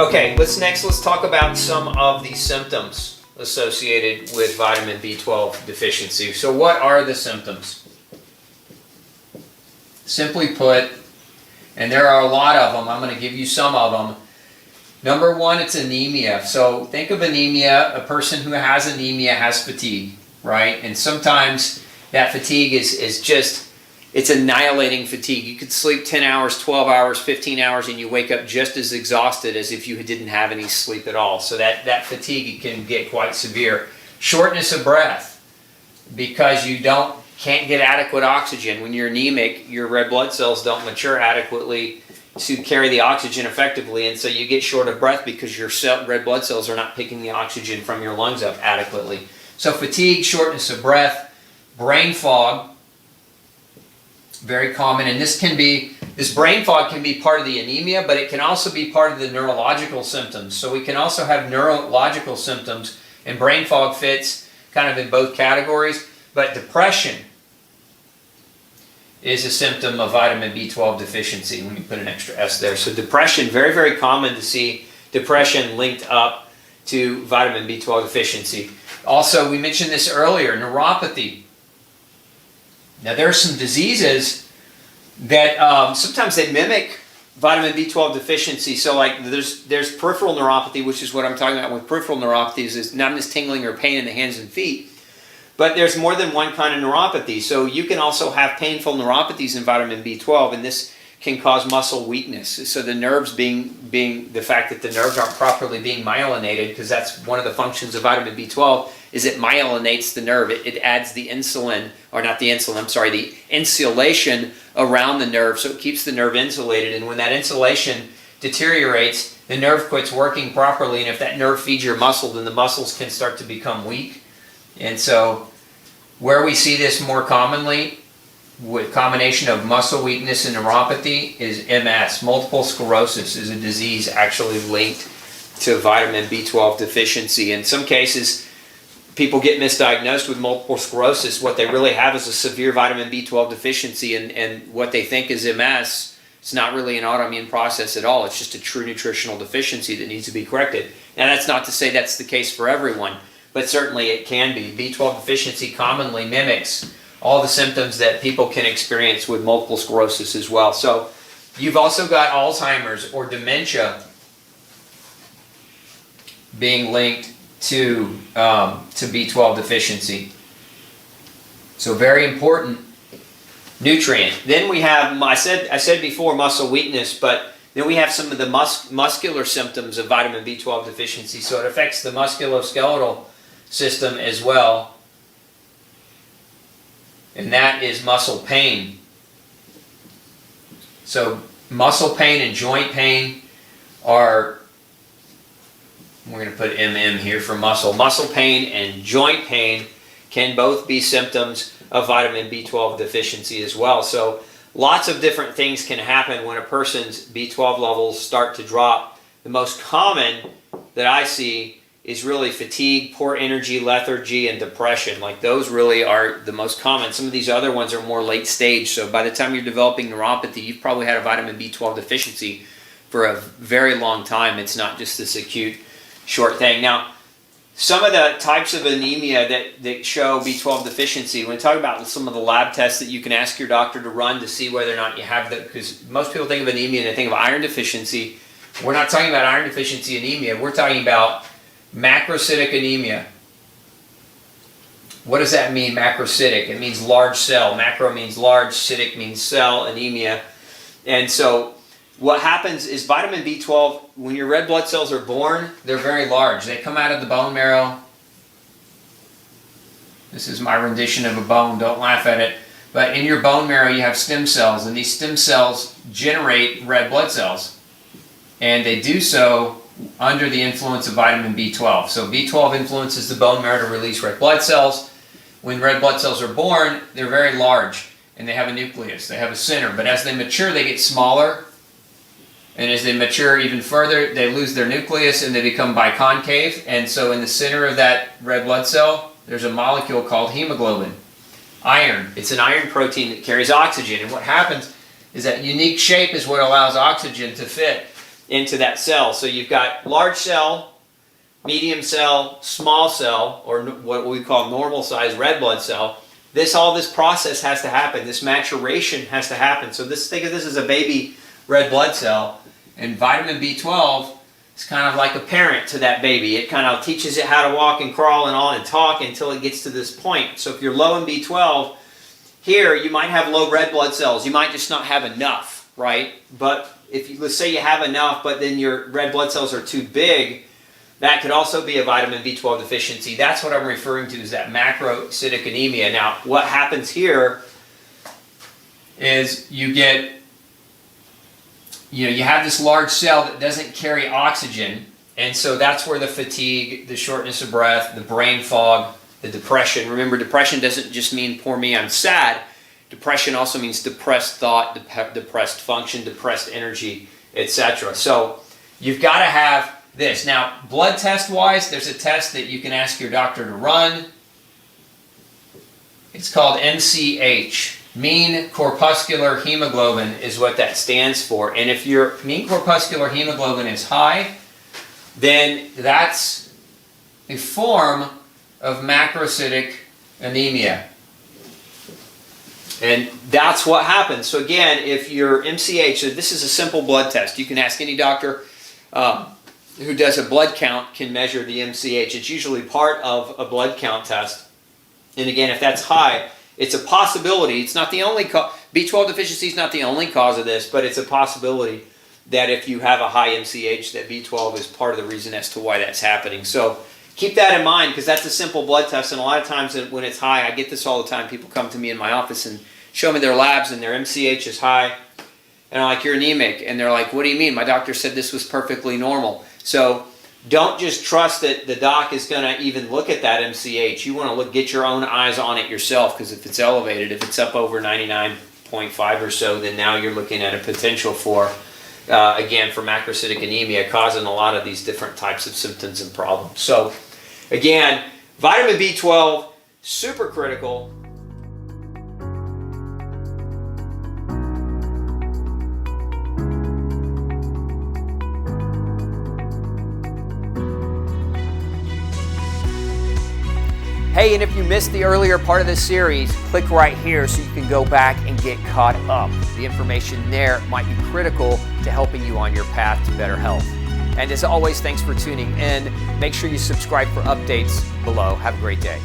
Okay, let's talk about some of the symptoms associated with vitamin B12 deficiency. So what are the symptoms? Simply put, and there are a lot of them, I'm going to give you some of them. Number one, it's anemia. So think of anemia, a person who has anemia has fatigue, right? And sometimes that fatigue is just, it's annihilating fatigue. You could sleep 10 hours, 12 hours, 15 hours, and you wake up just as exhausted as if you didn't have any sleep at all. So that fatigue can get quite severe. Shortness of breath, because you can't get adequate oxygen. When you're anemic, your red blood cells don't mature adequately to carry the oxygen effectively, and so you get short of breath because your red blood cells are not picking the oxygen from your lungs up adequately. So fatigue, shortness of breath, brain fog, very common, and this brain fog can be part of the anemia, but it can also be part of the neurological symptoms. So we can also have neurological symptoms, and brain fog fits kind of in both categories, but depression is a symptom of vitamin B12 deficiency. Let me put an extra S there. So depression, very, very common to see depression linked up to vitamin B12 deficiency. Also, we mentioned this earlier, neuropathy. Now, there are some diseases that sometimes they mimic vitamin B12 deficiency. So like there's peripheral neuropathy, which is what I'm talking about with peripheral neuropathy, is numbness, tingling, or pain in the hands and feet. But there's more than one kind of neuropathy. So you can also have painful neuropathies in vitamin B12, and this can cause muscle weakness. So the nerves being the fact that the nerves aren't properly being myelinated, because that's one of the functions of vitamin B12, is it myelinates the nerve. It adds the insulin, or not the insulin, I'm sorry, the insulation around the nerve, so it keeps the nerve insulated. And when that insulation deteriorates, the nerve quits working properly, and if that nerve feeds your muscle, then the muscles can start to become weak. And so where we see this more commonly with combination of muscle weakness and neuropathy is MS. Multiple sclerosis is a disease actually linked to vitamin B12 deficiency. In some cases, people get misdiagnosed with multiple sclerosis. What they really have is a severe vitamin B12 deficiency, and what they think is MS. It's not really an autoimmune process at all. It's just a true nutritional deficiency that needs to be corrected. Now, that's not to say that's the case for everyone, but certainly it can be. B12 deficiency commonly mimics all the symptoms that people can experience with multiple sclerosis as well. So you've also got Alzheimer's or dementia being linked to B12 deficiency. So very important nutrient. Then we have, I said before, muscle weakness, but then we have some of the muscular symptoms of vitamin B12 deficiency. So it affects the musculoskeletal system as well, and that is muscle pain. So muscle pain and joint pain are, we're going to put MM here for muscle. Muscle pain and joint pain can both be symptoms of vitamin B12 deficiency as well. So lots of different things can happen when a person's B12 levels start to drop. The most common that I see is really fatigue, poor energy, lethargy, and depression. Like those really are the most common. Some of these other ones are more late stage. So by the time you're developing neuropathy, you've probably had a vitamin B12 deficiency for a very long time. It's not just this acute short thing. Now, some of the types of anemia that show B12 deficiency, when we talk about some of the lab tests that you can ask your doctor to run to see whether or not you have that, because most people think of anemia and they think of iron deficiency. We're not talking about iron deficiency anemia. We're talking about Macrocytic anemia. What does that mean, macrocytic? It means large cell. Macro means large, cytic means cell, anemia. And so what happens is vitamin B12, when your red blood cells are born, they're very large. They come out of the bone marrow. This is my rendition of a bone. Don't laugh at it. But in your bone marrow, you have stem cells, and these stem cells generate red blood cells. And they do so under the influence of vitamin B12. So B12 influences the bone marrow to release red blood cells. When red blood cells are born, they're very large, and they have a nucleus. They have a center. But as they mature, they get smaller. And as they mature even further, they lose their nucleus and they become biconcave. And so in the center of that red blood cell, there's a molecule called hemoglobin. Iron. It's an iron protein that carries oxygen. And what happens is that unique shape is what allows oxygen to fit into that cell. So you've got large cell, medium cell, small cell, or what we call normal size red blood cell. All this process has to happen. This maturation has to happen. So think of this as a baby red blood cell, and vitamin B12 is kind of like a parent to that baby. It kind of teaches it how to walk and crawl and all and talk until it gets to this point. So if you're low in B12, here you might have low red blood cells. You might just not have enough, right? But let's say you have enough, but then your red blood cells are too big, that could also be a vitamin B12 deficiency. That's what I'm referring to as that macrocytic anemia. Now, what happens here is you have this large cell that doesn't carry oxygen, and so that's where the fatigue, the shortness of breath, the brain fog, the depression. Remember, depression doesn't just mean poor me, I'm sad. Depression also means depressed thought, depressed function, depressed energy, etc. So you've got to have this. Now, blood test wise, there's a test that you can ask your doctor to run. It's called MCH. Mean corpuscular hemoglobin is what that stands for. And if your mean corpuscular hemoglobin is high, then that's a form of macrocytic anemia. And that's what happens. So again, if your MCH, so this is a simple blood test. You can ask any doctor who does a blood count can measure the MCH. It's usually part of a blood count test. And again, if that's high, it's a possibility. It's not the only cause. B12 deficiency is not the only cause of this, but it's a possibility that if you have a high MCH, that B12 is part of the reason as to why that's happening. So keep that in mind, because that's a simple blood test. And a lot of times when it's high, I get this all the time. People come to me in my office and show me their labs and their MCH is high. And I'm like, you're anemic. And they're like, what do you mean? My doctor said this was perfectly normal. So don't just trust that the doc is going to even look at that MCH. You want to get your own eyes on it yourself, because if it's elevated, if it's up over 99.5 or so, then now you're looking at a potential for, again, for macrocytic anemia, causing a lot of these different types of symptoms and problems. So again, vitamin B12, super critical. Hey, and if you missed the earlier part of this series, click right here so you can go back and get caught up. The information there might be critical to helping you on your path to better health. And as always, thanks for tuning in. Make sure you subscribe for updates below. Have a great day.